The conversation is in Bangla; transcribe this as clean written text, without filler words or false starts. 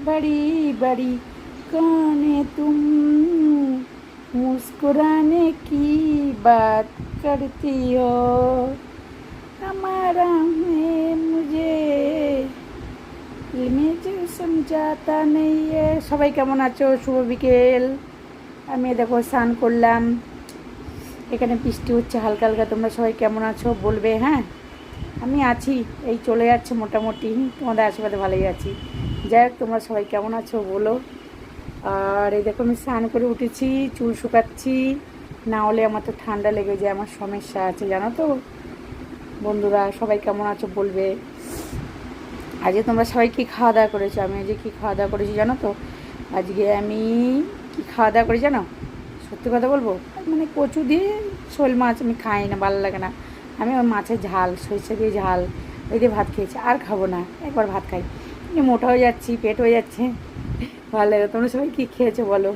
बड़ी बड़ी कौन है तुम, मुस्कुराने की बात करती हो, हमारा है मुझे दिल में जो समझाता नहीं है। সবাই কেমন আছো? শুভ বিকেল। আমি দেখো স্নান করলাম, এখানে বৃষ্টি হচ্ছে হালকা হালকা। তোমরা সবাই কেমন আছো বলবে। হ্যাঁ, আমি আছি, এই চলে যাচ্ছে মোটামুটি, তোমাদের আশীর্বাদে ভালোই আছি। যাই হোক, তোমরা সবাই কেমন আছো বলো। আর এই দেখো আমি স্নান করে উঠেছি, চুল শুকাচ্ছি, না হলে আমার তো ঠান্ডা লেগে যায়, আমার সমস্যা আছে জানো তো। বন্ধুরা সবাই কেমন আছো বলবে। আজকে তোমরা সবাই কী খাওয়া দাওয়া করেছো? আমি আজকে কী খাওয়া দাওয়া করেছি জানো তো? আজকে আমি কী খাওয়া দাওয়া করি জানো? সত্যি কথা বলবো, মানে কচু দিয়ে শোল মাছ আমি খাই না, ভালো লাগে না। আমি ওই মাছের ঝাল, সরষে দিয়ে ঝাল, ওই দিয়ে ভাত খেয়েছি, আর খাবো না। একবার ভাত খাই, মোটা হয়ে যাচ্ছি, পেট হয়ে যাচ্ছে, ভালো লাগে। তোমরা সবাই কী খেয়েছো বলো।